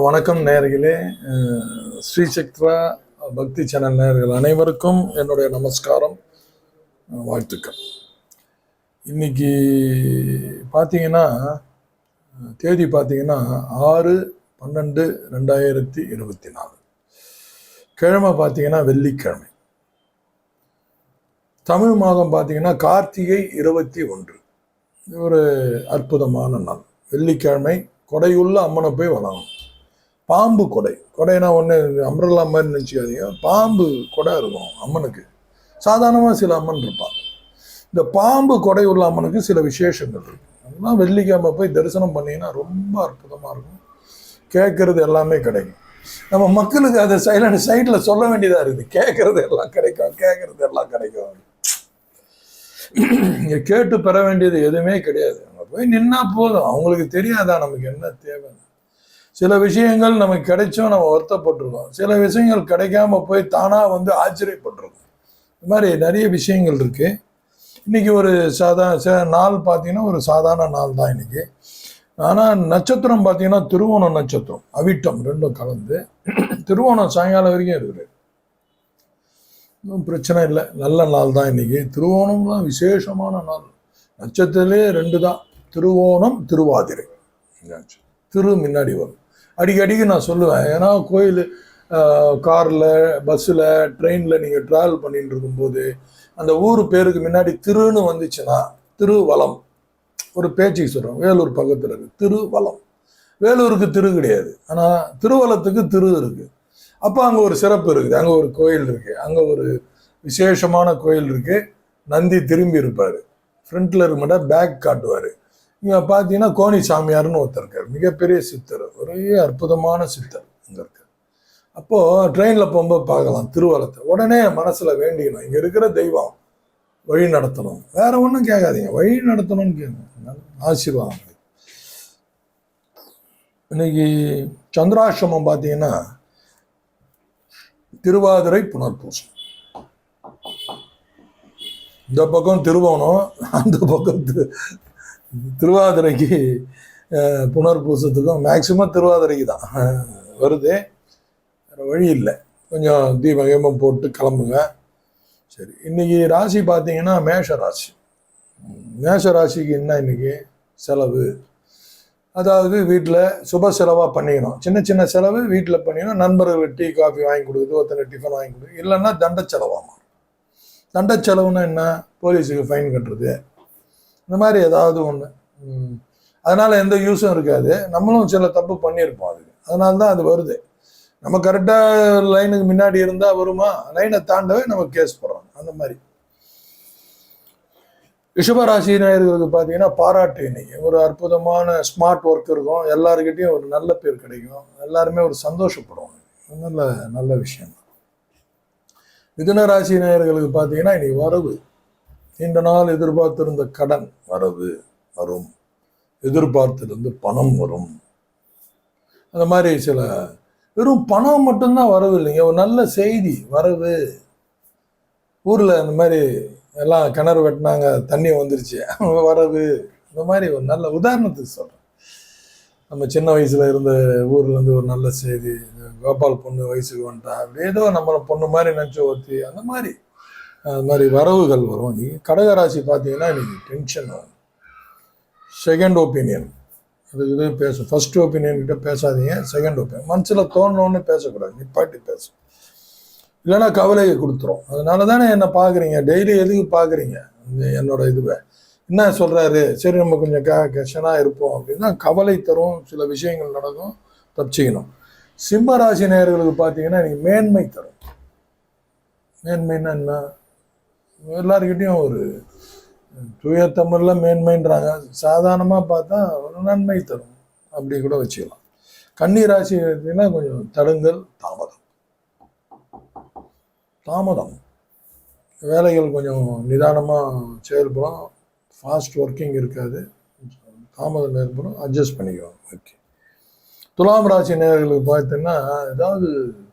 வணக்கம் நேயர்களே. ஸ்ரீ சக்ரா பக்தி சேனல் நேயர்கள் அனைவருக்கும் என்னுடைய நமஸ்காரம், வாழ்த்துக்கள். இன்னைக்கு பார்த்தீங்கன்னா தேதி பார்த்தீங்கன்னா 6/12/2024, கிழமை பார்த்தீங்கன்னா வெள்ளிக்கிழமை. தமிழ் மாதம் பார்த்தீங்கன்னா கார்த்திகை 21. ஒரு அற்புதமான நாள், வெள்ளிக்கிழமை. கொடையுள்ள அம்மனை போய் வணங்கணும். பாம்பு கொடைனா ஒன்று அம்ரல்லா மாதிரி நினச்சிக்காதீங்க. பாம்பு கொடை இருக்கும் அம்மனுக்கு. சாதாரணமாக சில அம்மன் இருப்பாங்க. இந்த பாம்பு கொடை உள்ள அம்மனுக்கு சில விசேஷங்கள் இருக்கு. அதெல்லாம் வெள்ளிக்கிழமை போய் தரிசனம் பண்ணிங்கன்னா ரொம்ப அற்புதமாக இருக்கும். கேட்கறது எல்லாமே கிடைக்கும். நம்ம மக்களுக்கு அதை சைடில் சொல்ல வேண்டியதாக இருக்குது. கேட்கறது எல்லாம் கிடைக்கும். இங்கே கேட்டு பெற வேண்டியது எதுவுமே கிடையாது. அங்கே போய் நின்னா போதும். அவங்களுக்கு தெரியாதா நமக்கு என்ன தேவை. சில விஷயங்கள் நமக்கு கிடைச்சோம், நம்ம வருத்தப்பட்டிருக்கோம். சில விஷயங்கள் கிடைக்காம போய் தானாக வந்து ஆச்சரியப்பட்டிருக்கோம். இது மாதிரி நிறைய விஷயங்கள் இருக்கு. இன்னைக்கு ஒரு நாள் பார்த்தீங்கன்னா ஒரு சாதாரண நாள் தான் இன்னைக்கு. ஆனால் நட்சத்திரம் பார்த்தீங்கன்னா திருவோணம் நட்சத்திரம், அவிட்டம் ரெண்டும் கலந்து. திருவோணம் சாயங்காலம் வரைக்கும் இருக்குது. ஒன்றும் பிரச்சனை இல்லை, நல்ல நாள் தான் இன்னைக்கு. திருவோணம் தான் விசேஷமான நாள். நட்சத்திரத்திலே 2 தான், திருவோணம் திருவாதிரை. திரு முன்னாடி வரும். அடிக்கடிக்கு நான் சொல்லுவேன். ஏன்னா கோயில் காரில், பஸ்ஸில், ட்ரெயினில் நீங்கள் ட்ராவல் பண்ணிட்டு இருக்கும்போது அந்த ஊர் பேருக்கு முன்னாடி திருன்னு வந்துச்சுன்னா, திருவலம் ஒரு பேச்சுக்கு சொல்கிறோம். வேலூர் பக்கத்தில் இருக்குது திருவலம். வேலூருக்கு திரு கிடையாது, ஆனால் திருவலத்துக்கு திரு இருக்குது. அப்போ அங்கே ஒரு சிறப்பு இருக்குது. அங்கே ஒரு கோயில் இருக்குது. அங்கே ஒரு விசேஷமான கோயில் இருக்குது. நந்தி திரும்பி இருப்பார், ஃப்ரண்ட்டில் இருக்க மாட்டார், பேக் காட்டுவார். இங்கே பார்த்தீங்கன்னா கோணி சாமியார்னு ஒருத்தர் இருக்கார், மிகப்பெரிய சித்தர், ஒரே அற்புதமான சித்தர் இங்கே இருக்கார். அப்போது ட்ரெயினில் போகும்போது பார்க்கலாம் திருவலத்தை. உடனே மனசில் வேண்டிக்கணும், இங்கே இருக்கிற தெய்வம் வழி நடத்தணும். வேற ஒன்றும் கேட்காதீங்க, வழி நடத்தணும்னு கேட்கணும். ஆசீர்வாதம். இன்னைக்கு சந்திராஷ்டமம் பார்த்தீங்கன்னா திருவாதிரை புனர்பூசம். இந்த பக்கம் திருவோணம், அந்த பக்கம் திருவாதிரைக்கு புனர்பூசத்துக்கும் மேக்சிமம் திருவாதிரைக்கு தான் வருது. வேறு வழி இல்லை. கொஞ்சம் தீபம் போட்டு கிளம்புங்க. சரி, இன்னைக்கு ராசி பார்த்தீங்கன்னா மேஷ ராசி. மேஷ ராசிக்கு என்ன இன்னைக்கு செலவு, அதாவது வீட்டில் சுப செலவாக பண்ணிக்கணும். சின்ன சின்ன செலவு வீட்டில் பண்ணிக்கணும். நண்பர்களுக்கு டீ காஃபி வாங்கி கொடுக்குறது, ஒருத்தனை டிஃபன் வாங்கி கொடுக்குது. இல்லைன்னா தண்ட செலவாகும். தண்ட செலவுன்னா என்ன, போலீஸுக்கு ஃபைன் கட்டுறது, இந்த மாதிரி ஏதாவது ஒன்று. அதனால் எந்த யூஸும் இருக்காது. நம்மளும் சில தப்பு பண்ணியிருப்போம் அதுக்கு. அதனால தான் அது வருது. நம்ம கரெக்டாக லைனுக்கு முன்னாடி இருந்தால் வருமா, லைனை தாண்டவே நம்ம கேஸ் போடுறோம். அந்த மாதிரி ரிஷபராசி நேயர்களுக்கு பார்த்தீங்கன்னா பாராட்டு. இன்னைக்கு ஒரு அற்புதமான ஸ்மார்ட் ஒர்க் இருக்கும். எல்லாருக்கிட்டையும் ஒரு நல்ல பேர் கிடைக்கும். எல்லாருமே ஒரு சந்தோஷப்படுவாங்க. நல்ல விஷயம். மிதுன ராசி நேயர்களுக்கு பார்த்தீங்கன்னா இன்னைக்கு வரவு. நீண்ட நாள் எதிர்பார்த்திருந்த கடன் வரவு வரும். எதிர்பார்த்திருந்து பணம் வரும். அந்த மாதிரி சில வெறும் பணம் மட்டும்தான் வரவு இல்லைங்க, ஒரு நல்ல செய்தி வரவு. ஊரில் அந்த மாதிரி எல்லாம் கிணறு வெட்டினாங்க, தண்ணி வந்துருச்சு, வரவு. இந்த மாதிரி ஒரு நல்ல உதாரணத்துக்கு சொல்கிறேன். நம்ம சின்ன வயசில் இருந்த ஊர்லேருந்து ஒரு நல்ல செய்தி, கோபால் பொண்ணு வயசுக்கு வந்துட்டா, அப்படி ஏதோ நம்மளை பொண்ணு மாதிரி நினச்சி ஒருத்தி, அந்த மாதிரி அது மாதிரி வரவுகள் வரும். நீங்கள் கடகராசி பார்த்தீங்கன்னா இன்னைக்கு டென்ஷன் வரும். செகண்ட் ஒப்பீனியன் அதுக்கு பேசும். ஃபர்ஸ்ட் ஒப்பீனியன் கிட்ட பேசாதீங்க. செகண்ட் ஒப்பீனியன் மனசில் தோணுன்னு பேசக்கூடாது, நிப்பாட்டி பேசும். இல்லைன்னா கவலையை கொடுத்துரும். அதனால தானே என்னை பார்க்குறீங்க, டெய்லி எதுக்கு பார்க்குறீங்க என்னோட இதுவை. என்ன சொல்கிறாரு, சரி நம்ம கொஞ்சம் கஷனாக இருப்போம் அப்படின்னா கவலை தரும். சில விஷயங்கள் நடக்கும், தப்பிச்சிக்கணும். சிம்ம ராசி நேயர்களுக்கு பார்த்தீங்கன்னா இன்னைக்கு மேன்மை தரும். மேன்மைன்னா என்ன, எல்லாருக்கிட்டையும் ஒரு தூய தமிழில் மேன்மைன்றாங்க, சாதாரணமாக பார்த்தா ஒரு நன்மை தரும், அப்படி கூட வச்சுக்கலாம். கன்னி ராசி பார்த்தீங்கன்னா கொஞ்சம் தடுங்கல், தாமதம், வேலைகள் கொஞ்சம் நிதானமாக செயல்படும். ஃபாஸ்ட் ஒர்க்கிங் இருக்காது, தாமதம் ஏற்படும், அட்ஜஸ்ட் பண்ணிக்குவோம். ஓகே. துலாம் ராசி நேயர்களுக்கு பார்த்தீங்கன்னா ஏதாவது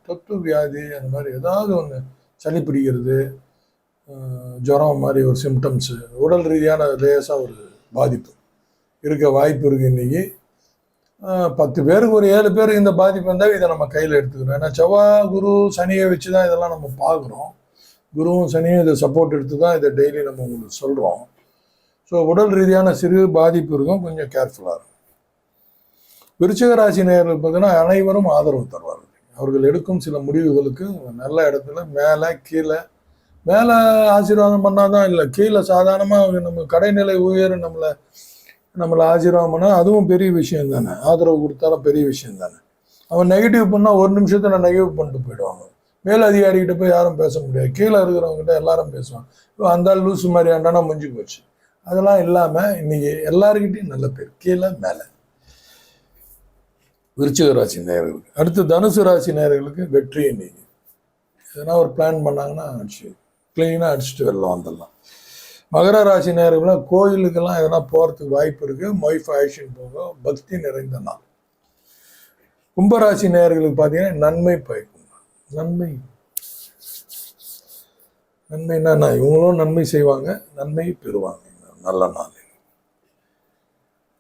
தொற்று வியாதி, அந்த மாதிரி ஏதாவது ஒன்று, சளி பிடிக்கிறது, ஜுரம் மாதிரி ஒரு சிம்டம்ஸு, உடல் ரீதியான லேசாக ஒரு பாதிப்பு இருக்க வாய்ப்பு இருக்குது. இன்னைக்கு 10 பேருக்கு ஒரு 7 பேருக்கு இந்த பாதிப்பு வந்தால் இதை நம்ம கையில் எடுத்துக்கிறோம். ஏன்னா செவ்வாய் குரு சனியை வச்சு தான் இதெல்லாம் நம்ம பார்க்குறோம். குருவும் சனியும் இதை சப்போர்ட் எடுத்து தான் இதை டெய்லி நம்ம உங்களுக்கு சொல்கிறோம். ஸோ உடல் ரீதியான சிறு பாதிப்பு இருக்கும், கொஞ்சம் கேர்ஃபுல்லாக இருக்கும். விருச்சிக ராசி நேயர்கள் பார்த்தீங்கன்னா அனைவரும் ஆதரவு தருவார்கள். அவர்கள் எடுக்கும் சில முடிவுகளுக்கு நல்ல இடத்துல மேலே கீழே, மேலே ஆசீர்வாதம் பண்ணாதான் இல்லை, கீழே சாதாரணமாக நம்ம கடைநிலை உயர் நம்மளை ஆசீர்வாதம் பண்ணால் அதுவும் பெரிய விஷயம் தானே. ஆதரவு கொடுத்தாலும் பெரிய விஷயம் தானே. அவன் நெகட்டிவ் பண்ணால் ஒரு நிமிஷத்தில் நெகட்டிவ் பண்ணிட்டு போயிடுவாங்க. மேல் அதிகாரிகிட்ட போய் யாரும் பேச முடியாது, கீழே இருக்கிறவங்ககிட்ட எல்லாரும் பேசுவாங்க. அந்த லூசு மாதிரி ஆண்டானா முடிஞ்சு போச்சு. அதெல்லாம் இல்லாமல் இன்னைக்கு எல்லாருக்கிட்டையும் நல்ல பேர், கீழே மேலே. விருச்சிக ராசி நேயர்களுக்கு அடுத்து தனுசு ராசி நேயர்களுக்கு வெற்றி. இன்னைக்கு எதனா ஒரு பிளான் பண்ணாங்கன்னா கிளீனாக அடிச்சுட்டு வெளில வந்துடலாம். மகர ராசி நேயர்கள்லாம் கோயிலுக்கெல்லாம் எதனா போகிறதுக்கு வாய்ப்பு இருக்குது. ஒய்ஃப் ஆக்ஷன் போக பக்தி நிறைந்த நாள். கும்பராசி நேயர்களுக்கு பார்த்தீங்கன்னா நன்மை பயக்கும். நன்மைன்னா இவங்களும் நன்மை செய்வாங்க, நன்மை பெறுவாங்க. நல்ல நாள்.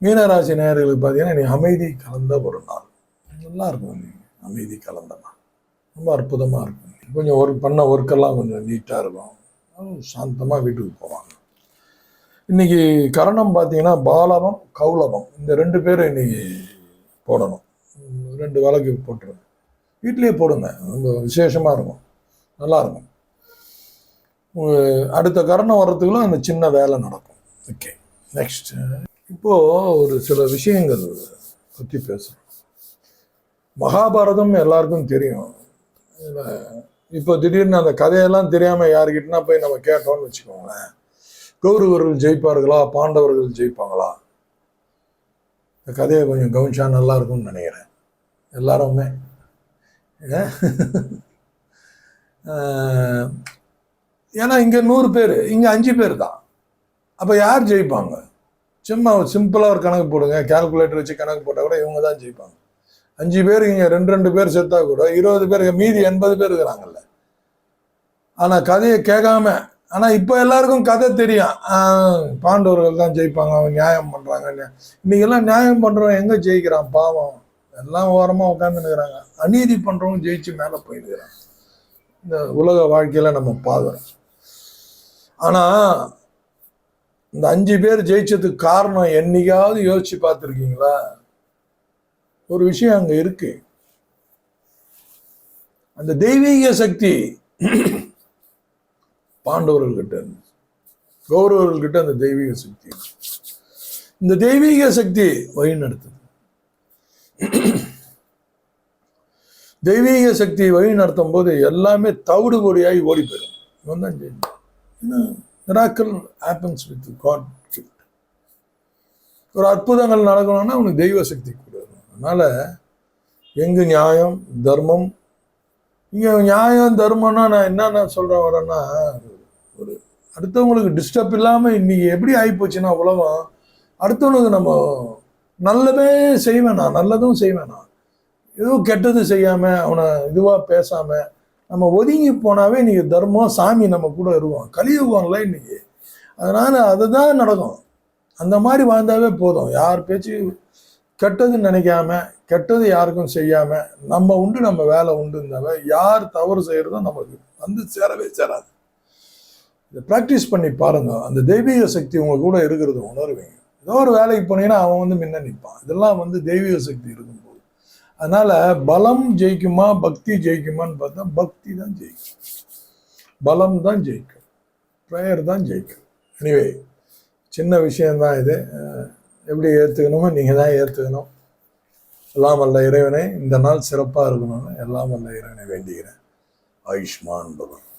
மீனராசி நேயர்களுக்கு பார்த்தீங்கன்னா நீ அமைதி கலந்த ஒரு நாள். நல்லா இருக்கும். நீ அமைதி கலந்த நாள் ரொம்ப அற்புதமாக இருக்கும். கொஞ்சம் ஒர்க்கெல்லாம் கொஞ்சம் நீட்டாக இருக்கும். சாந்தமாக வீட்டுக்கு போவாங்க. இன்னைக்கு கரணம் பார்த்தீங்கன்னா பாலவம் கௌலவம் இந்த 2 பேரும் இன்னைக்கு போடணும். 2 விளக்கு போட்டுருங்க, வீட்லேயே போடுங்க, ரொம்ப விசேஷமாக இருக்கும், நல்லாயிருக்கும். அடுத்த கரணம் வர்றதுக்குள்ள அந்த சின்ன வேலை நடக்கும். ஓகே, நெக்ஸ்ட் இப்போது ஒரு சில விஷயங்கள் பற்றி பேசுகிறோம். மகாபாரதம் எல்லாருக்கும் தெரியும். இப்போ திடீர்னு அந்த கதையெல்லாம் தெரியாமல் யாருக்கிட்டனா போய் நம்ம கேட்டோம்னு வச்சுக்கோங்களேன், கௌரவர்கள் ஜெயிப்பார்களா பாண்டவர்கள் ஜெயிப்பாங்களா? இந்த கதையை கொஞ்சம் கவனிச்சா நல்லா இருக்கும்னு நினைக்கிறேன் எல்லாருமே. ஏன்னா இங்கே 100 பேர், இங்கே 5 பேர் தான். அப்போ யார் ஜெயிப்பாங்க? சும்மா சிம்பிளாக ஒரு கணக்கு போடுங்க, கால்குலேட்டர் வச்சு கணக்கு போட்டால் கூட இவங்க தான் ஜெயிப்பாங்க. 5 பேர் இங்கே 2 பேர் செத்தா கூட 20 பேர், மீதி 80 பேர் இருக்கிறாங்கல்ல. ஆனால் கதையை கேட்காம, ஆனால் இப்போ எல்லாருக்கும் கதை தெரியும், பாண்டவர்கள் தான் ஜெயிப்பாங்க, அவங்க நியாயம் பண்ணுறாங்க. இன்னைக்கெல்லாம் நியாயம் பண்ணுறவங்க எங்கே ஜெயிக்கிறான்? பாவம், எல்லாம் ஓரமாக உட்காந்துன்னுக்கிறாங்க. அநீதி பண்ணுறவங்க ஜெயிச்சு மேலே போயிடுக்கிறாங்க. இந்த உலக வாழ்க்கையில் நம்ம பார்க்குறோம். ஆனால் இந்த 5 பேர் ஜெயிச்சதுக்கு காரணம் என்னைக்காவது யோசிச்சு பார்த்துருக்கீங்களா? ஒரு விஷயம் அங்கே இருக்கு. அந்த தெய்வீக சக்தி பாண்டவர்கள்கிட்ட இருந்து, கௌரவர்கள்கிட்ட அந்த தெய்வீக சக்தி, இந்த தெய்வீக சக்தி வழி நடத்துது. தெய்வீக சக்தி வழி நடத்தும் போது எல்லாமே தவிடு பொடியாகி ஓடி போயிடும். இவன் தான் ஜெயிக்கும். Miracle happens with God gift. ஒரு அற்புதங்கள் நடக்கணும்னா அவனுக்கு தெய்வ சக்தி கூட இருக்கும். அதனால எங்கு நியாயம் தர்மம், இங்கே நியாயம் தர்மம்னா நான் என்னென்ன சொல்கிறேன் வரேன்னா, ஒரு அடுத்தவங்களுக்கு டிஸ்டர்ப் இல்லாமல் இன்னைக்கு எப்படி ஆகிப்போச்சுன்னா உலகம், அடுத்தவனுக்கு நம்ம நல்லதே செய்வேனா, நல்லதும் செய்வேனா, எதுவும் கெட்டது செய்யாமல் அவனை இதுவாக பேசாமல் நம்ம ஒதுங்கி போனாவே இன்னைக்கு தர்மம் சாமி நம்ம கூட இருக்கும். கலியுகம்ல இன்னைக்கு. அதனால அதுதான் நடக்கும். அந்த மாதிரி வாழ்ந்தாவே போதும். யார் பேச்சு கெட்டதுன்னு நினைக்காம, கெட்டது யாருக்கும் செய்யாம, நம்ம உண்டு நம்ம வேலை உண்டுந்தாவே யார் தவறு செய்யறதோ நமக்கு வந்து சேரவே சேராது. இதை ப்ராக்டிஸ் பண்ணி பாருங்க. அந்த தெய்வீக சக்தி உங்க கூட இருக்கிறது உணர்வீங்க. ஏதோ ஒரு வேலைக்கு போனீங்கன்னா அவன் வந்து முன்ன நிற்பான். இதெல்லாம் வந்து தெய்வீக சக்தி இருக்கும்போது. அதனால பலம் ஜெயிக்குமா பக்தி ஜெயிக்குமான்னு பார்த்தா பக்தி தான் ஜெயிக்கும், பலம் தான் ஜெயிக்கும், ப்ரேயர் தான் ஜெயிக்கும். எனிவே, சின்ன விஷயம்தான் இது. எப்படி ஏற்றுக்கணுமோ நீங்கள் தான் ஏற்றுக்கணும். எல்லாம் வல்ல இறைவனை இந்த நாள் சிறப்பாக இருக்கணும்னு எல்லாம் வல்ல இறைவனை வேண்டுகிறேன். ஆயுஷ்மான் பவன்.